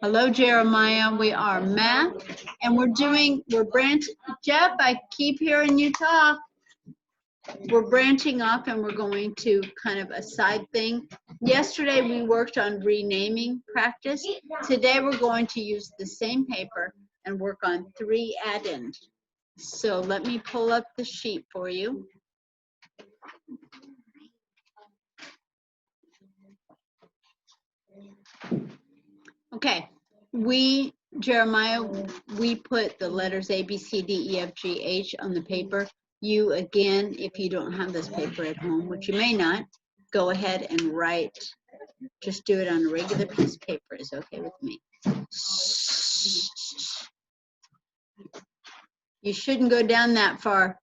Hello, Jeremiah. We are math, and we're branching. Jeff, I keep hearing you talk. We're branching off, and we're going to kind of a side thing. Yesterday, we worked on renaming practice. Today, we're going to use the same paper and work on 3 addend. So let me pull up the sheet for you. Okay, Jeremiah, we put the letters A, B, C, D, E, F, G, H on the paper. You, again, if you don't have this paper at home, which you may not, go ahead and write. Just do it on a regular piece of paper is okay with me. You shouldn't go down that far.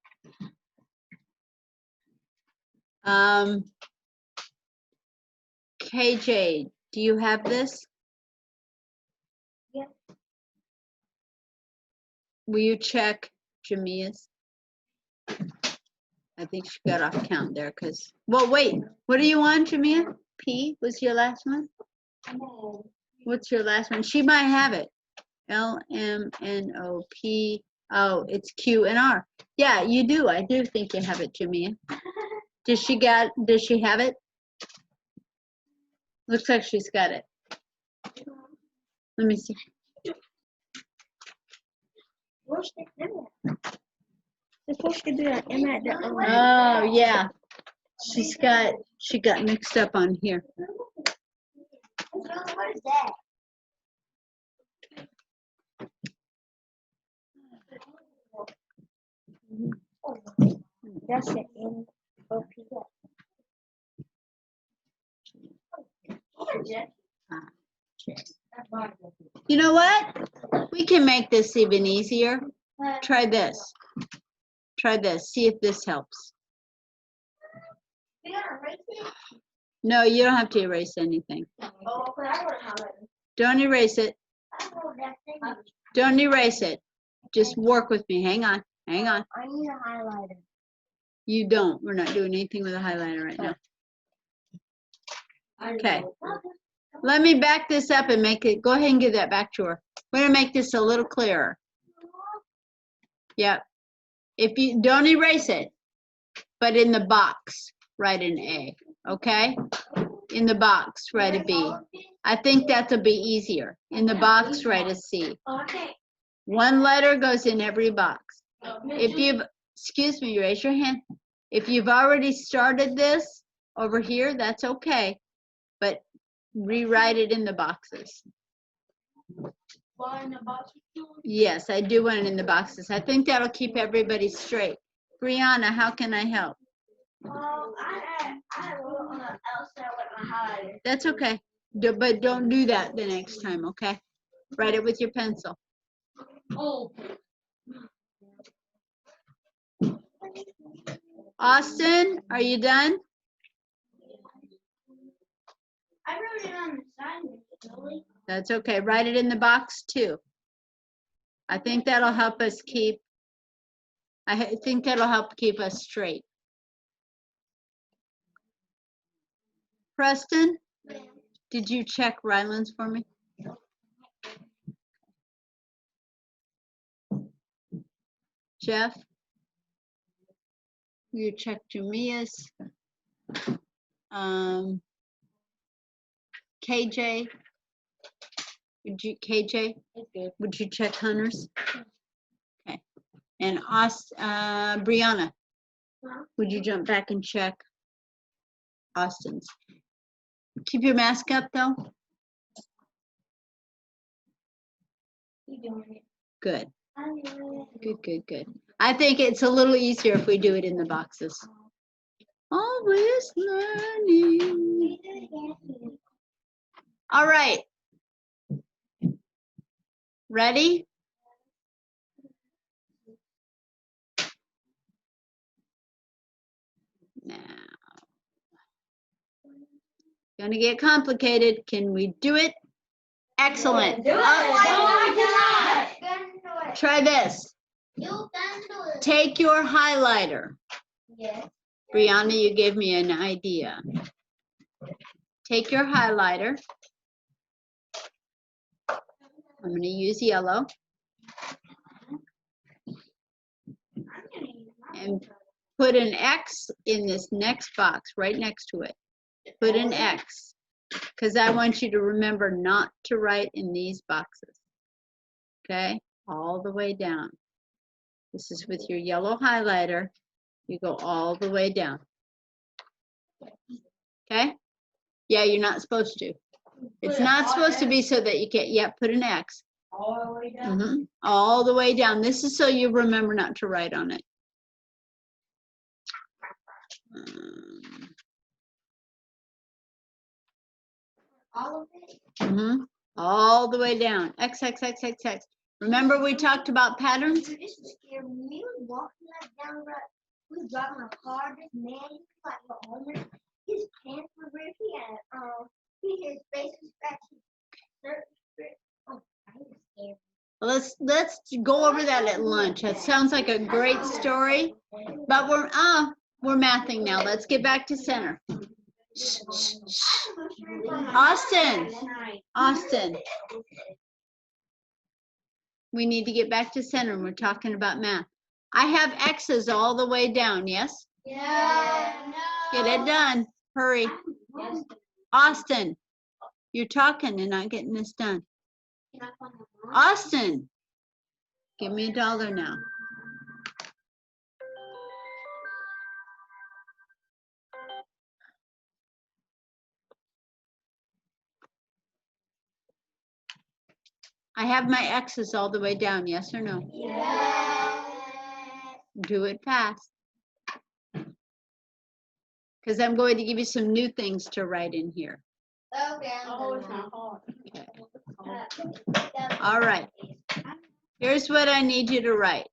KJ, do you have this? Yeah. Will you check Jamia's? I think she got off count there because, well, wait, what do you want, Jamia? P was your last one? No. What's your last one? She might have it. LMNOP. Oh, it's Q and R. Yeah, you do. I do think you have it, Jamia. Does she have it? Looks like she's got it. Let me see. Where's the camera? They're supposed to do an M at the end. Oh, yeah. She got mixed up on here. What is that? That's an NOP. You know what? We can make this even easier. Try this. Try this. See if this helps. You gotta erase it? No, you don't have to erase anything. Oh, but I would have it. Don't erase it. I know that thing. Don't erase it. Just work with me. Hang on. Hang on. I need a highlighter. You don't. We're not doing anything with a highlighter right now. Okay. Let me back this up and make it. Go ahead and give that back to her. We're going to make this a little clearer. Yep. If you don't erase it, but in the box, write an A. Okay? In the box, write a B. I think that'll be easier. In the box, write a C. Okay. One letter goes in every box. If you've, excuse me, raise your hand. If you've already started this over here, that's okay. But rewrite it in the boxes. In the box? Yes, I do want it in the boxes. I think that'll keep everybody straight. Brianna, how can I help? I wrote on the outside with my highlighter. That's okay. But don't do that the next time, okay? Write it with your pencil. Oh. Austin, are you done? I wrote it on the side. Really? That's okay. Write it in the box too. I think that'll help us keep us straight. Preston, did you check Ryland's for me? Jeff, you check Jamia's. KJ, would you check Hunter's? Okay. And Brianna, would you jump back and check Austin's? Keep your mask up though. You doing it? Good. I'm doing it. Good, good, good. I think it's a little easier if we do it in the boxes. Always learning. All right. Ready? Now. Gonna get complicated. Can we do it? Excellent. Do it. Try this. You can do it. Take your highlighter. Yes. Brianna, you gave me an idea. Take your highlighter I'm going to use yellow. And put an X in this next box, right next to it. Put an X, because I want you to remember not to write in these boxes. Okay? All the way down. This is with your yellow highlighter. You go all the way down. Okay? Yeah, you're not supposed to. It's not supposed to be so that you can't. Yeah, put an X. All the way down? All the way down. This is so you remember not to write on it. All of it? All the way down. X, X, X, X, X. Remember we talked about patterns? This is scary. When we were walking like down the road, we was driving a car. This man, he was like the owner. His pants were ripped. His face was scratched. Oh, I was scared. Let's go over that at lunch. That sounds like a great story, but we're mathing now. Let's get back to center. Shh, shh, shh. Austin. We need to get back to center. And we're talking about math. I have X's all the way down. Yes. Yeah. Get it done. Hurry. Yes. Austin, you're talking and not getting this done. Can I find the one? Austin, give me $1 now. I have my X's all the way down, yes or no? Yes. Do it fast. Because I'm going to give you some new things to write in here. Okay. Oh, it's not hard. Okay. All right. Here's what I need you to write.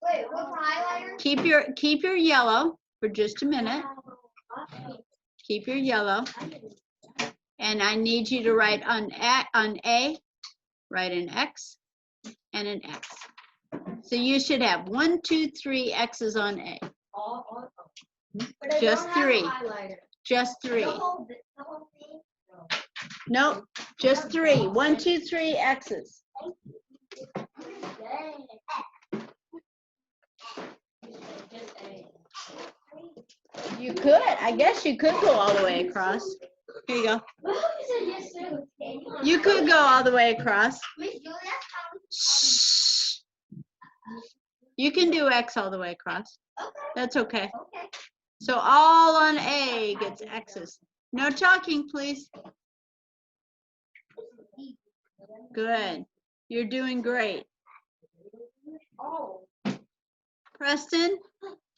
Wait, what's the highlighter? Keep your yellow for just a minute. Keep your yellow. And I need you to write on A, write an X and an X. So you should have 1, 2, 3 X's on A. Just 3. Just 3. The whole thing? Nope, just 3. 1, 2, 3 X's. You could. I guess you could go all the way across. Here you go. You could go all the way across. Shh. You can do X all the way across. That's okay. So all on A gets X's. No talking, please. Good. You're doing great. Preston,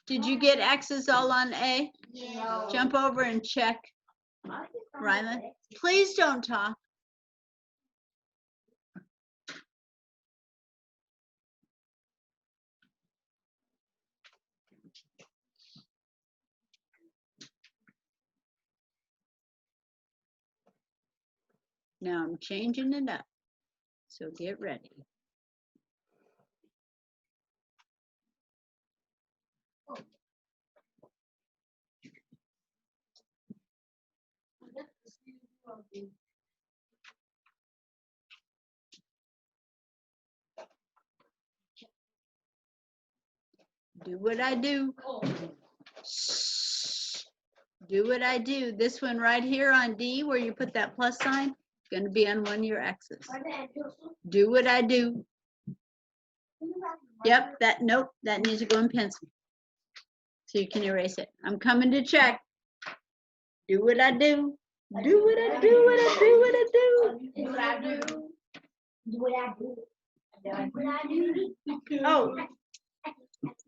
did you get X's all on A? Yeah. Jump over and check. Rylan, please don't talk. Now I'm changing it up. So get ready. Do what I do. Shh. Do what I do. This one right here on D, where you put that plus sign, is going to be on one of your X's. Do what I do. Yep, nope, that needs to go in pencil. So you can erase it. I'm coming to check. Do what I do. Do what I do, what I do, what I do. Do what I do. Do what I do. Do what I do. Oh,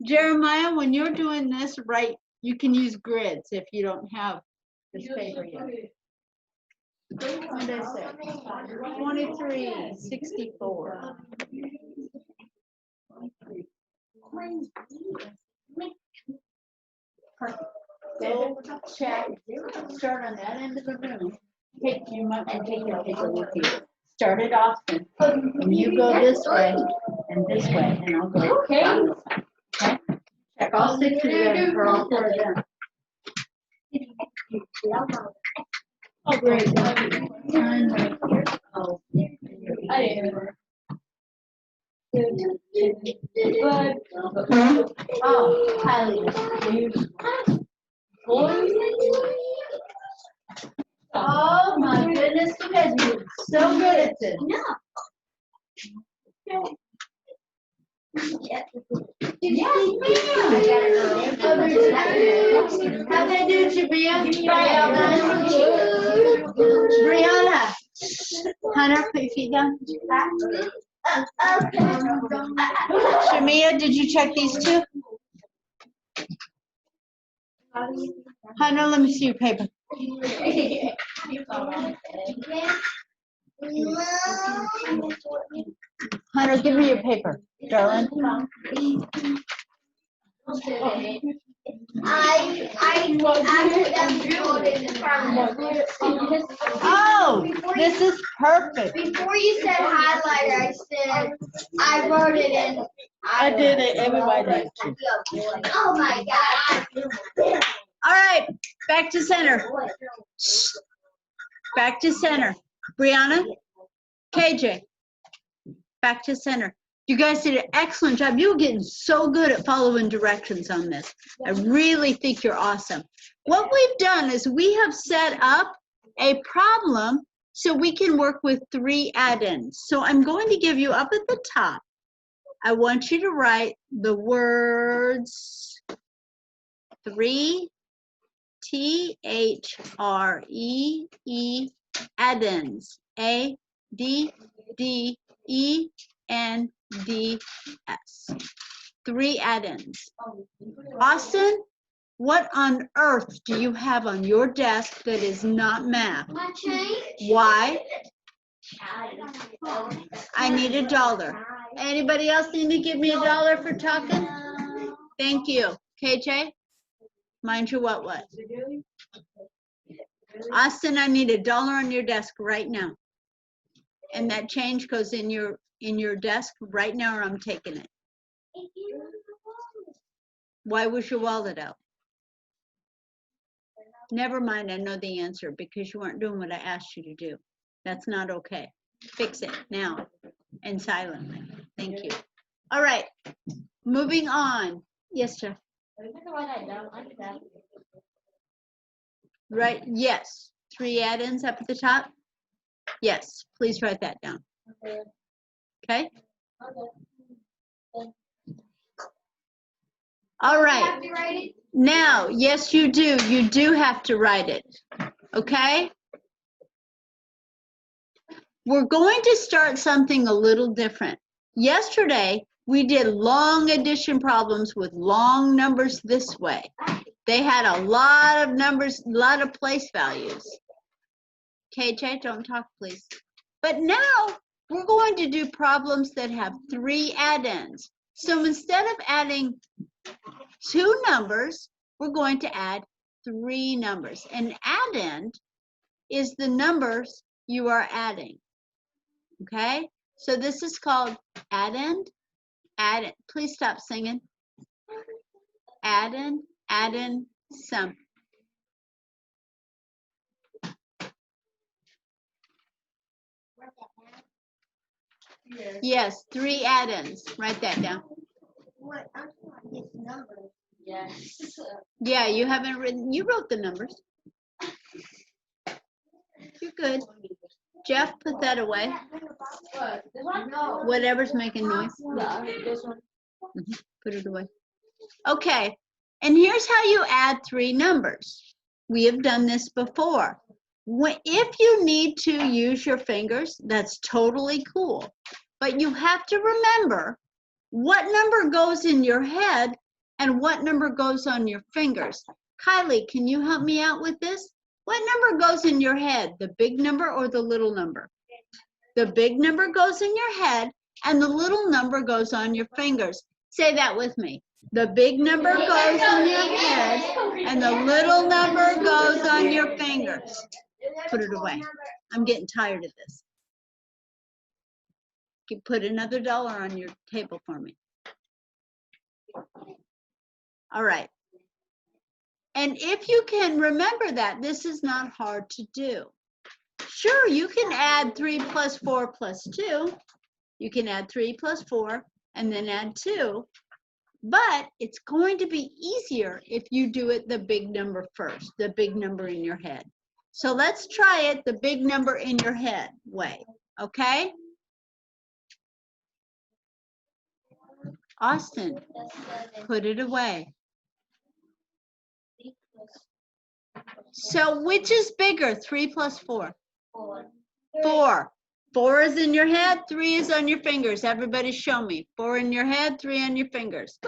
Jeremiah, when you're doing this, right, you can use grids if you don't have this paper yet. What did I say? 23, 64. Perfect. Go check. Start on that end of the room. Take your paper with you. Start it often. And you go this way and this way, and I'll go. Okay. Okay. Check all 6 of them or all 4 of them. Oh, great. Oh, Oh, Kylie. Oh my goodness, you guys are so good at this. No. Yes, ma'am. How they do, Jamia? Brianna. Hunter, put your feet down. Shamia, did you check these two? Hunter, let me see your paper. Hunter, give me your paper, darling. I accidentally voted in front of it. Oh, this is perfect. Before you said highlighter, I said I wrote it in. I did it. Everybody did. Oh my God. All right, back to center. Back to center. Brianna, KJ, back to center. You guys did an excellent job. You're getting so good at following directions on this. I really think you're awesome. What we've done is we have set up a problem so we can work with 3 addends. So I'm going to give you up at the top. I want you to write the words 3 THREE addends. ADDENDS. 3 addends. Austin, what on earth do you have on your desk that is not math? My change? Why? I need $1. Anybody else need to give me $1 for talking? Thank you. KJ? Mind you what? Austin, I need $1 on your desk right now. And that change goes in your desk right now or I'm taking it. Why was your wallet out? Never mind, I know the answer because you weren't doing what I asked you to do. That's not okay. Fix it now and silently. Thank you. All right, moving on. Yes, Jeff. Right, yes. 3 addends up at the top? Yes, please write that down. Okay? All right. Now, yes, you do. You do have to write it. Okay? We're going to start something a little different. Yesterday, we did long addition problems with long numbers this way. They had a lot of numbers, a lot of place values. KJ, don't talk, please. But now, we're going to do problems that have 3 addends. So instead of adding 2 numbers, we're going to add 3 numbers. An addend is the numbers you are adding. Okay? So this is called addend. Addend. Please stop singing. Addend, addend, sum. Yes, 3 addends. Write that down. Yes. Yeah, you haven't written, you wrote the numbers. You're good. Jeff, put that away. Whatever's making noise. Put it away. Okay, and here's how you add 3 numbers. We have done this before. If you need to use your fingers, that's totally cool. But you have to remember what number goes in your head and what number goes on your fingers. Kylie, can you help me out with this? What number goes in your head, the big number or the little number? The big number goes in your head and the little number goes on your fingers. Say that with me. The big number goes in your head and the little number goes on your fingers. Put it away. I'm getting tired of this. You put another $1 on your table for me. All right. And if you can remember that, this is not hard to do. Sure, you can add 3 plus 4 plus 2. You can add 3 plus 4 and then add 2. But it's going to be easier if you do it the big number first, the big number in your head. So let's try it the big number in your head way, okay? Austin, put it away. So which is bigger, 3 plus 4? 4. 4 is in your head, 3 is on your fingers. Everybody show me. 4 in your head, 3 on your fingers.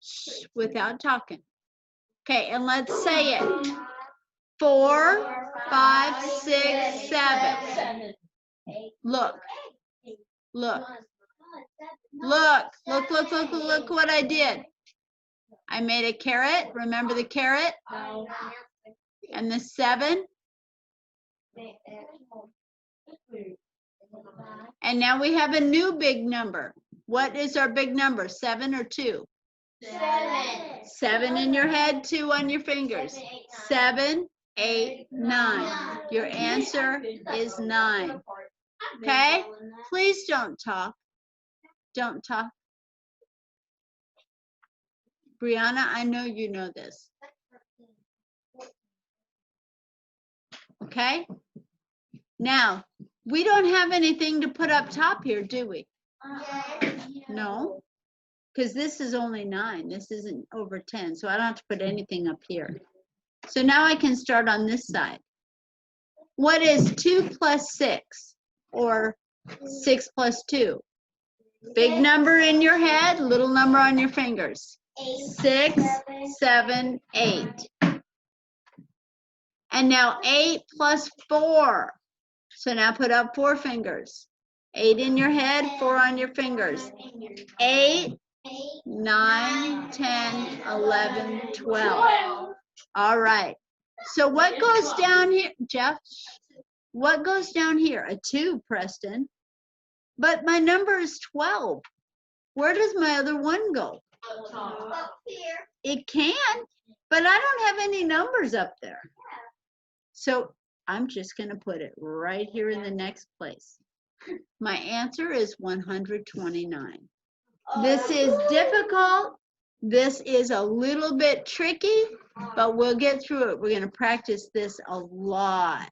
Shh, without talking. Okay, and let's say it. 4, 5, 6, 7. Look. Look. Look what I did. I made a carrot. Remember the carrot? And the 7. And now we have a new big number. What is our big number? 7 or 2? 7 in your head, 2 on your fingers. 7, 8, 9. Your answer is 9. Okay? Please don't talk. Don't talk. Brianna, I know you know this. Okay? Now, we don't have anything to put up top here, do we? No, because this is only 9. This isn't over 10, so I don't have to put anything up here. So now I can start on this side. What is 2 plus 6 or 6 plus 2? Big number in your head, little number on your fingers. 6, 7, 8. And now 8 plus 4. So now put up 4 fingers. 8 in your head, 4 on your fingers. 8, 9, 10, 11, 12. All right. So what goes down here, Jeff? What goes down here? A 2, Preston. But my number is 12. Where does my other 1 go? Up here. It can, but I don't have any numbers up there. So I'm just going to put it right here in the next place. My answer is 129. This is difficult. This is a little bit tricky, but we'll get through it. We're going to practice this a lot.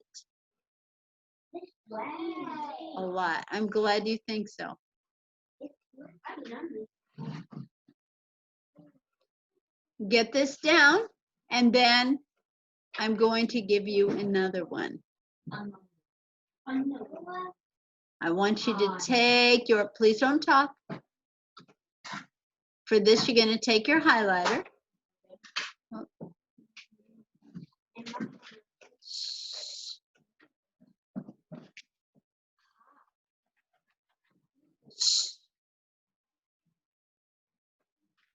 A lot. I'm glad you think so. Get this down, and then I'm going to give you another one. I want you to take your, please don't talk. For this, you're going to take your highlighter.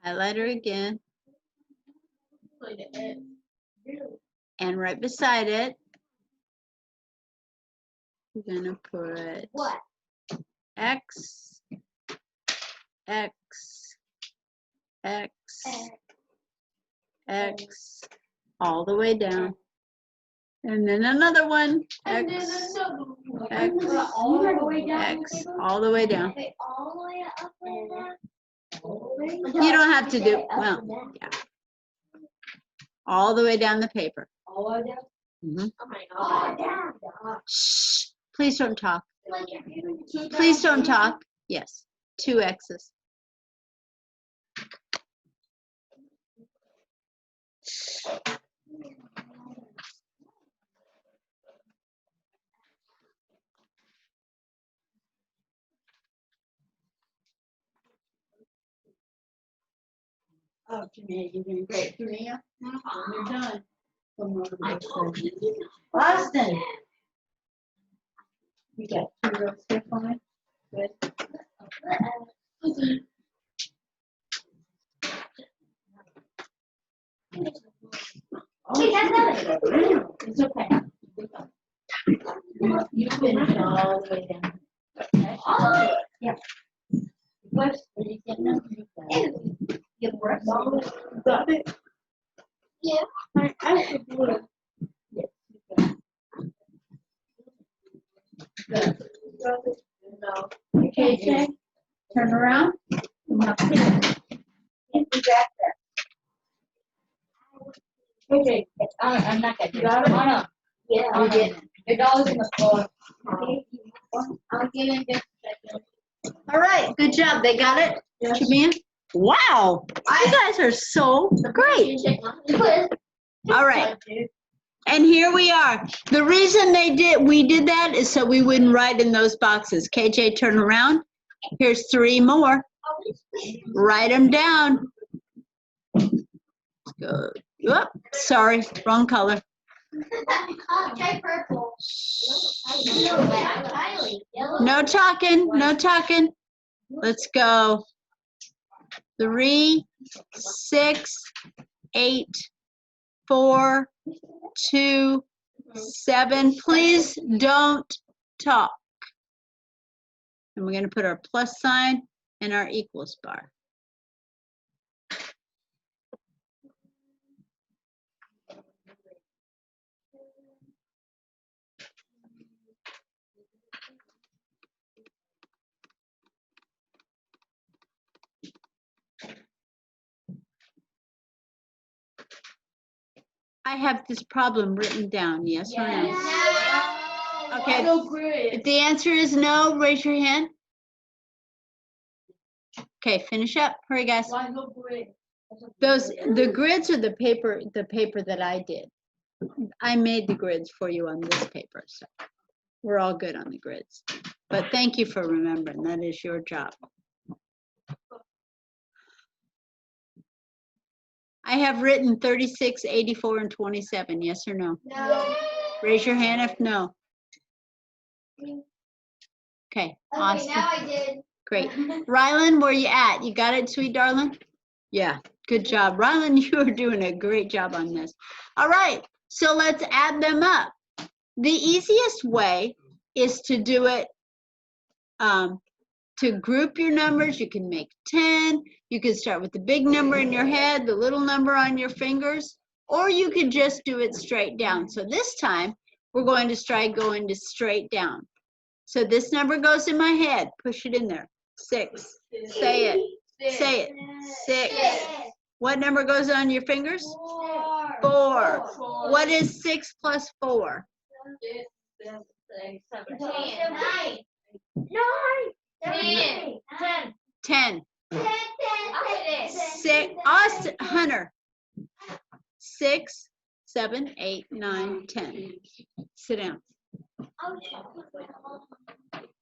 Highlighter again. And right beside it, we're going to put X, X, X, X, all the way down. And then another one, X, X, X, all the way down. You don't have to do, well, yeah. All the way down the paper. All the way down? Mm-hmm. Oh my God. Shh, please don't talk. Please don't talk. Yes, 2 X's. Oh, Janae, you're doing great. Janae, when you're done, come over to the Austin. You got 2 rows here for me? Good. Oh, it's okay. You finish all the way down. Okay? Yeah. What's you getting up? Your breath. Got it? Yeah. I should do it. Yes, you got it. KJ, turn around. Now sit. Okay, I'm not that. You got it? Anna. Yeah. I'll get it. The doll's in the floor. I'll get in just a second. All right, good job. They got it? Jamia? Wow, you guys are so great. All right, and here we are. The reason we did that is so we wouldn't write in those boxes. KJ, turn around. Here's 3 more. Write them down. Go. Whoop, sorry, wrong color. Try purple. No talking, no talking. Let's go. 3, 6, 8, 4, 2, 7. Please don't talk. And we're going to put our plus sign and our equals bar. I have this problem written down, yes or no? Okay, if the answer is no, raise your hand. Okay, finish up. Hurry, guys. The grids are the paper that I did. I made the grids for you on this paper, so we're all good on the grids. But thank you for remembering. That is your job. I have written 36, 84, and 27. Yes or no? No. Raise your hand if no. Okay, Austin. Now I did. Great. Rylan, where you at? You got it, sweet darling? Yeah, good job. Rylan, you are doing a great job on this. All right, so let's add them up. The easiest way is to do it, to group your numbers. You can make 10. You can start with the big number in your head, the little number on your fingers, or you could just do it straight down. So this time, we're going to try going to straight down. So this number goes in my head. Push it in there. 6. Say it. Say it. 6. What number goes on your fingers? 4. What is 6 plus 4? 10. 6. Austin, Hunter. 6, 7, 8, 9, 10. Sit down.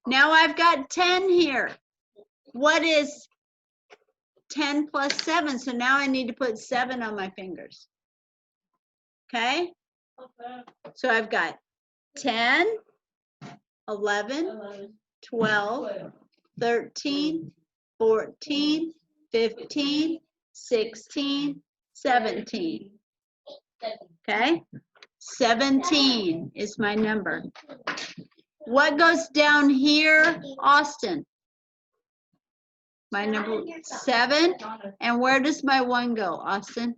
Now I've got 10 here. What is 10 plus 7? So now I need to put 7 on my fingers. Okay? So I've got 10, 11, 12, 13, 14, 15, 16, 17. Okay? 17 is my number. What goes down here, Austin? My number 7. And where does my 1 go, Austin?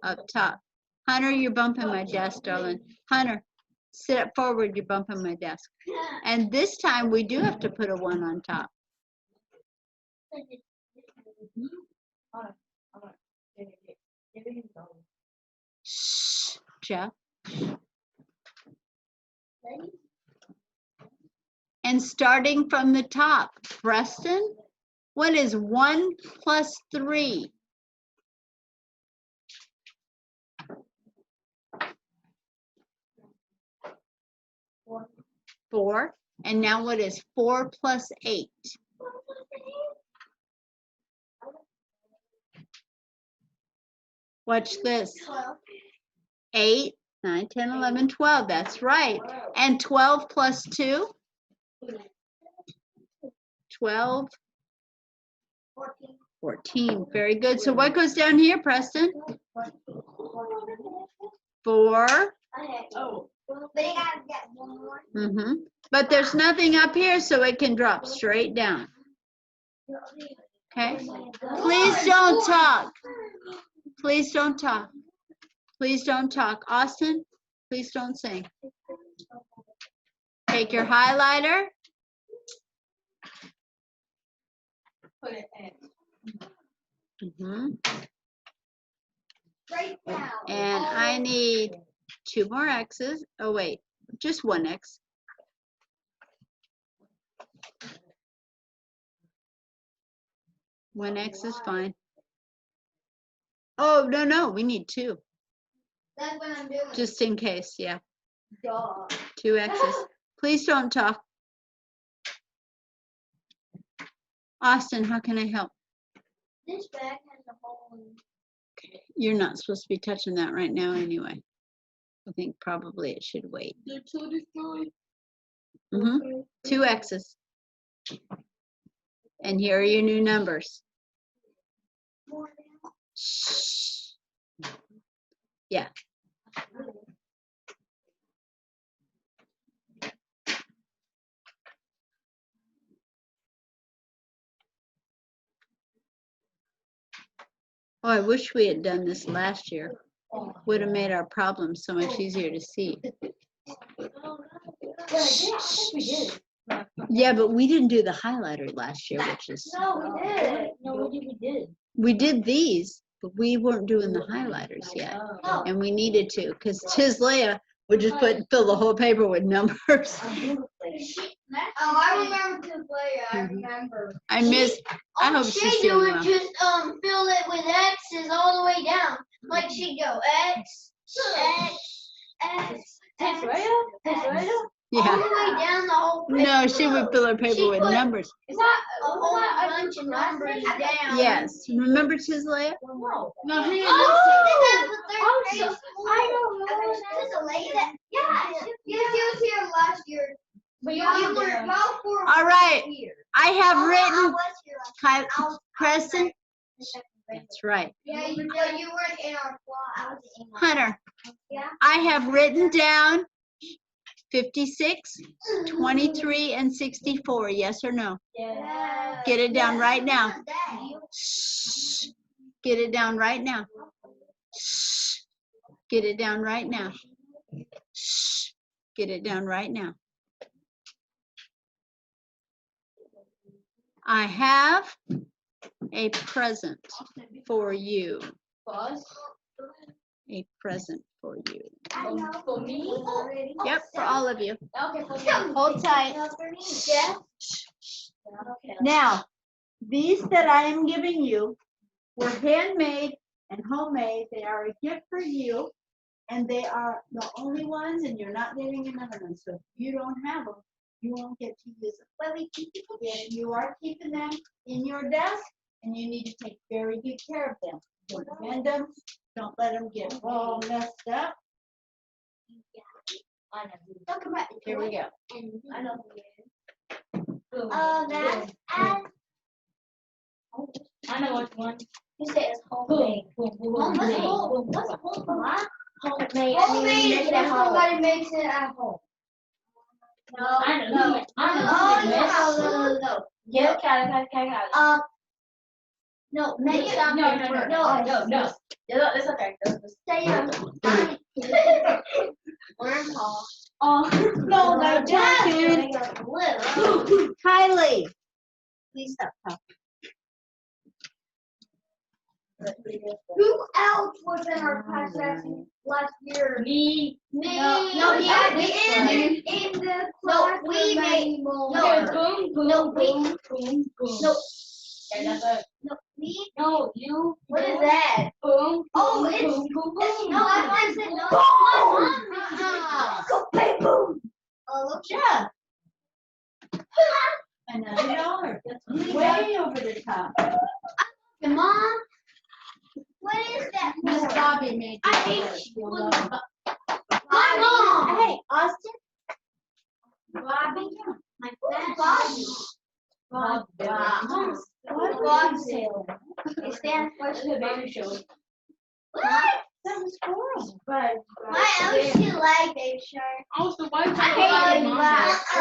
Up top. Hunter, you're bumping my desk, darling. Hunter, sit up forward, you're bumping my desk. And this time we do have to put a 1 on top. Shh, Jeff. And starting from the top, Preston, what is 1 plus 3? 4. And now what is 4 plus 8? Watch this. 8, 9, 10, 11, 12. That's right. And 12 plus 2? 12. 14. Very good. So what goes down here, Preston? 4. Mm-hmm. But there's nothing up here, so it can drop straight down. Okay? Please don't talk. Please don't talk. Please don't talk. Austin, please don't sing. Take your highlighter. Put it in. Mhm. Right now. And I need 2 more X's. Oh, wait, just 1 X. One X is fine. Oh, no, we need 2. That's what I'm doing. Just in case, yeah. Duh. 2 X's. Please don't talk. Austin, how can I help? This bag has a hole in it. You're not supposed to be touching that right now anyway. I think probably it should wait. Mm-hmm. 2 X's. And here are your new numbers. More now. Shh. Yeah. Oh, I wish we had done this last year. Would have made our problems so much easier to see. Yeah, but we didn't do the highlighter last year, which is. No, we did. No, we did. We did these, but we weren't doing the highlighters yet. No. And we needed to, because Chislea would just fill the whole paper with numbers. Oh, I remember to play. I Mhm. remember. I miss. I hope she's She doing would well. just fill it with X's all the way down. Like she'd go X, X, X, X, X, all Yeah. the way down the whole paper. No, she would fill her paper She with put- numbers. Is that a whole bunch of numbers down? Yes. Remember Chislea? No. No, he I don't know. Yeah, she was here last year. But Y'all were All right. here. I have I written. was here last Kyle, Preston. That's right. Yeah, you weren't in our class. I was in our Hunter, Yeah. I have written down 56, 23, and 64. Yes or no? Yeah. Get it down right now. That. Shh. Get it down right now. Shh. Get it down right now. Shh. Get it down right now. I have a present for you. A present for you. For me? Yep, for all of you. Okay, for me. Hold tight. Yeah. Okay. Now, these that I am giving you were handmade and homemade. They are a gift for you, and they are the only ones, and you're not getting another one. So if you don't have them, you won't get to use them. If you are keeping them in your desk, and you need to take very good care of them. Don't bend them. Don't let them get all messed up. I know. Here we go. I know. That's I know which one. you say it's Boom, homemade. boom, boom, What's boom. home? What's home? Homemade. Homemade when somebody makes it at home. No, I know. no. I know. Oh, no. Yeah, okay. No, make it on No, paper. no. It's okay. Say Grandpa. No, my dad. Kylie, please stop talking. Who else was in our class last year? Me. Me. No, we in the class. We made Okay, boom, boom, No, we- boom, boom, boom. No. Okay, that's it. No, me. No, you. What is that? Boom, Oh, boom, it's- boom, boom, boom. No, I said no. Go play boom. Oh, look. Yeah. $1. That's way over the top. Mom. What is that? Miss Bobby made I this. hate You'll you. love it. My mom. Hey, Austin. Bobby. My best. Bob, Bob. Bobtail. It stands for What's the baby show? what? That was squirrel. Right. I actually like Baby Shark. Oh, so why I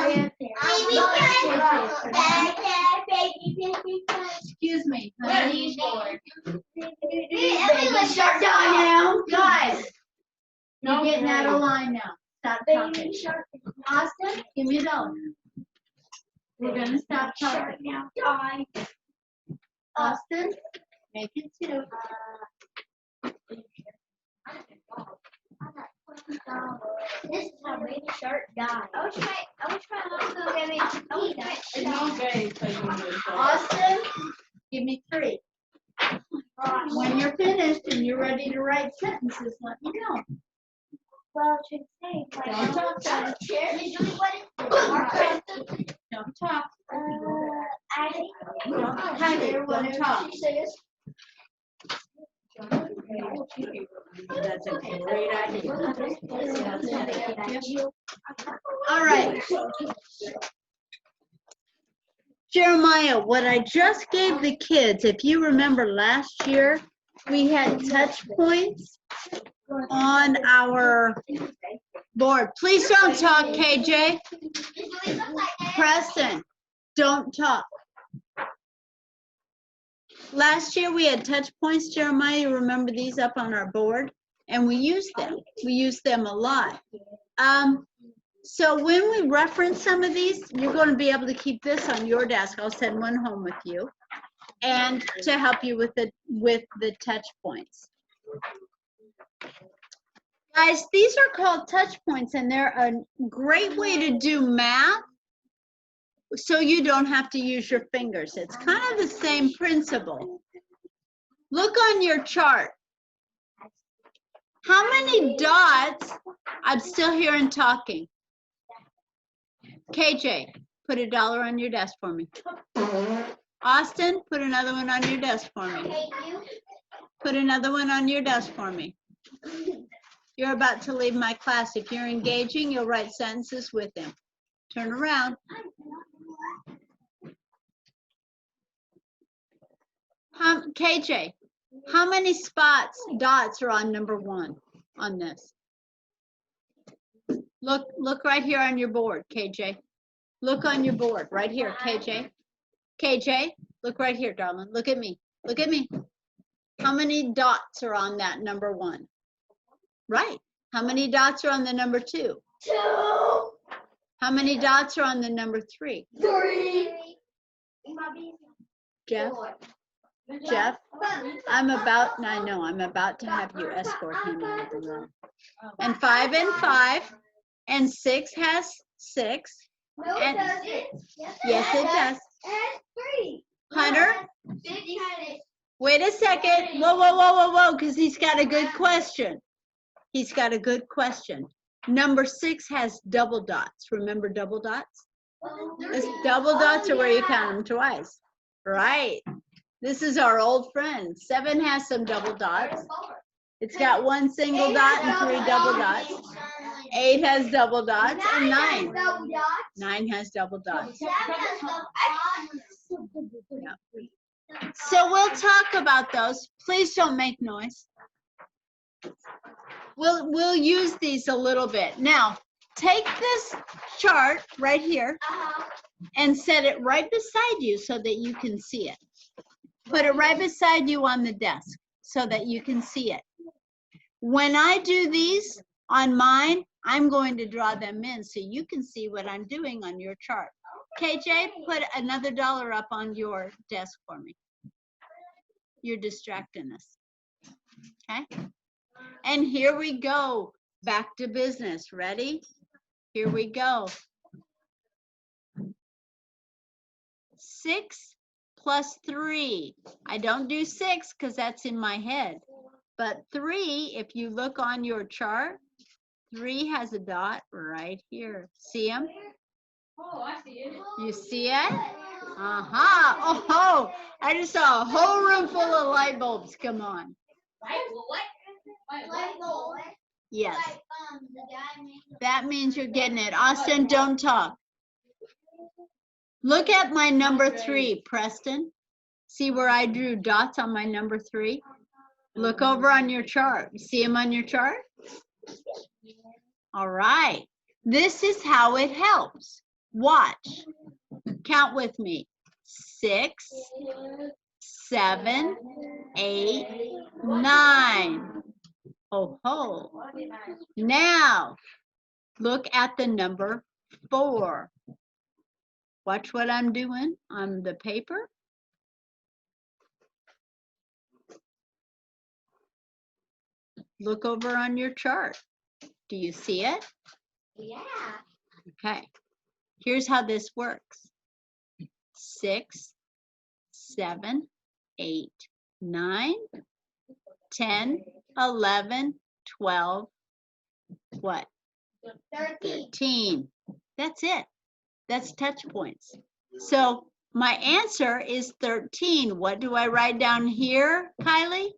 hate Excuse me. What are these for? Baby Shark now. Guys, No, you're getting out of line now. Stop talking. Baby Shark. Austin? Give Give me $1. We're gonna stop talking now. Austin, make it 2. This is how Baby Shark died. I wish my mom could give me a It's not very so you can do it. Austin, give me 3. When you're finished and you're ready to write sentences, let me know. Well, should say Don't talk, Dad. usually what is Don't talk. I Don't type it. Don't talk. That's a great idea. All right. Jeremiah, what I just gave the kids, if you remember last year, we had touch points on our board. Please don't talk, KJ. Preston, don't talk. Last year we had touch points, Jeremiah. You remember these up on our board? And we used them. We used them a lot. So when we reference some of these, you're going to be able to keep this on your desk. I'll send one home with you, and to help you with the touch points. Guys, these are called touch points, and they're a great way to do math, so you don't have to use your fingers. It's kind of the same principle. Look on your chart. How many dots? I'm still hearing talking. KJ, put $1 on your desk for me. Austin, put another one on your desk for me. Put another one on your desk for me. You're about to leave my class. If you're engaging, you'll write sentences with him. Turn around. KJ, how many dots are on number 1 on this? Look right here on your board, KJ. Look on your board right here, KJ. KJ, look right here, darling. Look at me. Look at me. How many dots are on that number 1? Right. How many dots are on the number 2? 2. How many dots are on the number 3? 3. Jeff? Jeff, I'm about to have you escort him out of the room. And 5 and 5, and 6 has 6. No, And- it doesn't. Yes, it does. It has 3. Hunter, 56. wait a second. Whoa, because he's got a good question. He's got a good question. Number 6 has double dots. Remember double dots? It's double dots are where you count them twice. Right. This is our old friend. 7 has some double dots. It's got 1 single dot and 3 double dots. 8 has double dots, and 9. 9 has double dots. So we'll talk about those. Please don't make noise. We'll use these a little bit. Now, take this chart right here and set it right beside you so that you can see it. Put it right beside you on the desk so that you can see it. When I do these on mine, I'm going to draw them in so you can see what I'm doing on your chart. KJ, put another $1 up on your desk for me. You're distracting us. Okay? And here we go. Back to business. Ready? Here we go. 6 plus 3. I don't do 6 because that's in my head. But 3, if you look on your chart, 3 has a dot right here. See him? Oh, I see it. You see it? Oh, I just saw a whole room full of light bulbs come on. Yes. That means you're getting it. Austin, don't talk. Look at my number 3, Preston. See where I drew dots on my number 3? Look over on your chart. You see them on your chart? All right. This is how it helps. Watch. Count with me. 6, 7, 8, 9. Oh, ho. Now, look at the number 4. Watch what I'm doing on the paper. Look over on your chart. Do you see it? Yeah. Okay. Here's how this works. 6, 7, 8, 9, 10, 11, 12, what? 13. 13. That's it. That's touch points. So my answer is 13. What do I write down here, Kylie?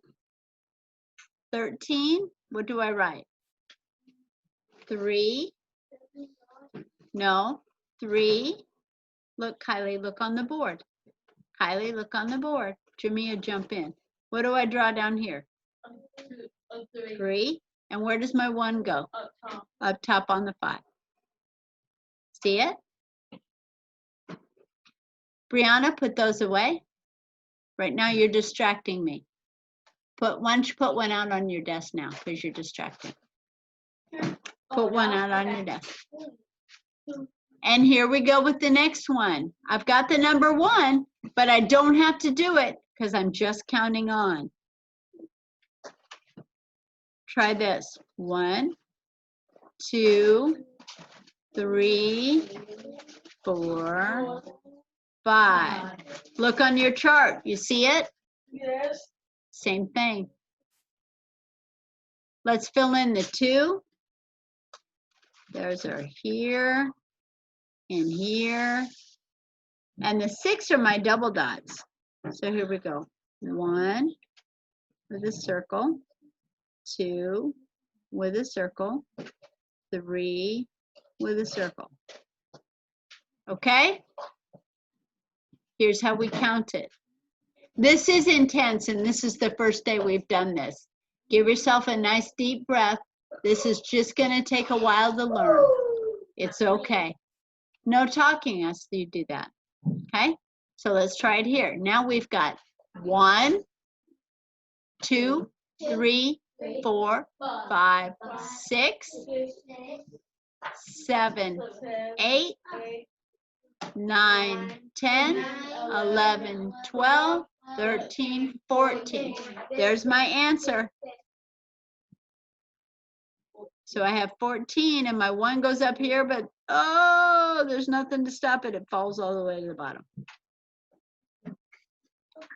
13. What do I write? 3. No. 3. Look, Kylie, look on the board. Kylie, look on the board. Jamia, jump in. What do I draw down here? 3. And where does my 1 go? Up top. Up top on the 5. See it? Brianna, put those away. Right now you're distracting me. Why don't you put one out on your desk now because you're distracting. Put one out on your desk. And here we go with the next one. I've got the number 1, but I don't have to do it because I'm just counting on. Try this. 1, 2, 3, 4, 5. Look on your chart. You see it? Yes. Same thing. Let's fill in the 2. Those are here and here. And the 6 are my double dots. So here we go. 1 with a circle, 2 with a circle, 3 with a circle. Okay? Here's how we count it. This is intense, and this is the first day we've done this. Give yourself a nice deep breath. This is just going to take a while to learn. It's okay. No talking as you do that. Okay? So let's try it here. Now we've got 1, 2, 3, 4, 5, 6, 7, 8, 9, 10, 11, 12, 13, 14. There's my answer. So I have 14 and my 1 goes up here, but oh, there's nothing to stop it. It falls all the way to the bottom.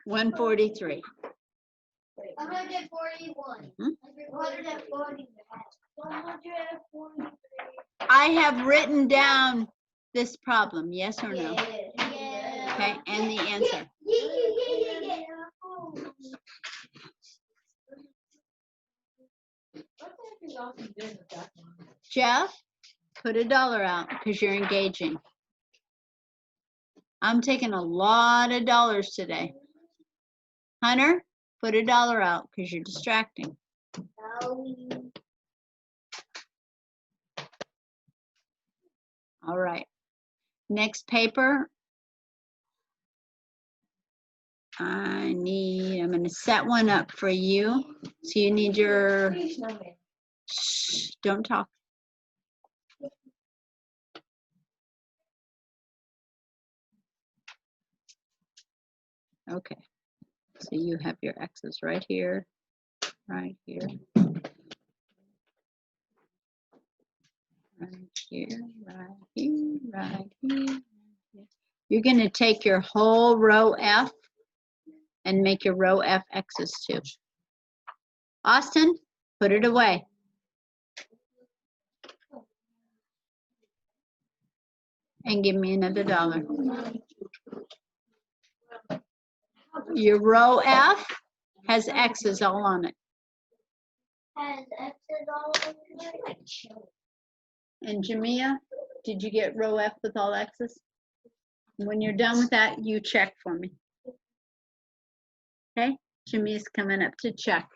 143. 141. Hmm? 140. 143. I have written down this problem, yes or no? Yeah. Okay, and the answer. Yeah. Jeff, put $1 out because you're engaging. I'm taking a lot of dollars today. Hunter, put $1 out because you're distracting. All right. Next paper. I'm going to set one up for you. So you need your, shh, don't talk. Okay. So you have your X's right here, right here, right here, right here, right here. You're going to take your whole row F and make your row F X's too. Austin, put it away. And give me another $1. Your row F has X's all on it. Has X's all over it? And Jamia, did you get row F with all X's? When you're done with that, you check for me. Okay, Jamia's coming up to check.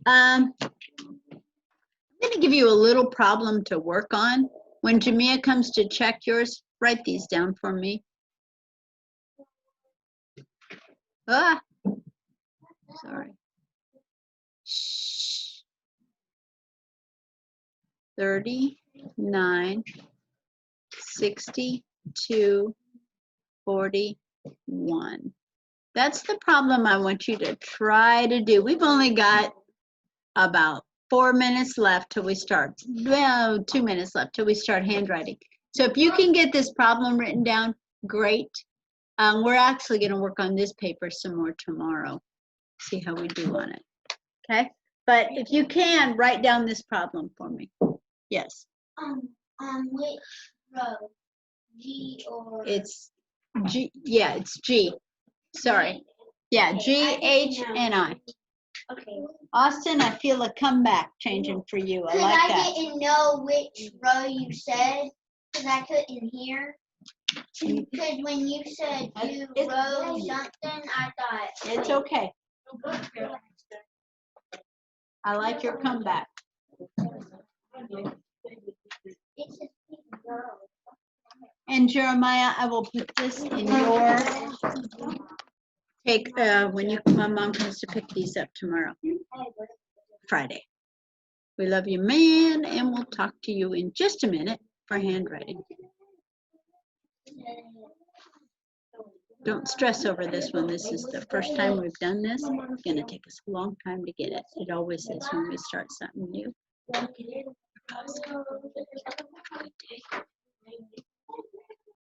I'm going to give you a little problem to work on. When Jamia comes to check yours, write these down for me. Ah, sorry. Shh. 39, 62, 41. That's the problem I want you to try to do. We've only got about 4 minutes left till we start. Well, 2 minutes left till we start handwriting. So if you can get this problem written down, great. We're actually going to work on this paper some more tomorrow. See how we do on it. Okay? But if you can, write down this problem for me. Yes. Which row? G or? It's G. Yeah, it's G. Sorry. Yeah, G, H, and I. Okay. Austin, I feel a comeback changing for you. I like I that. didn't know which row you said, because I couldn't hear. Because when you said you row something, I thought. It's okay. I like your comeback. It's just row. And Jeremiah, I will put this in your take when my mom comes to pick these up tomorrow, Friday. We love you, man, and we'll talk to you in just a minute for handwriting. Don't stress over this one. This is the first time we've done this. It's going to take us a long time to get it. It always is when we start something new.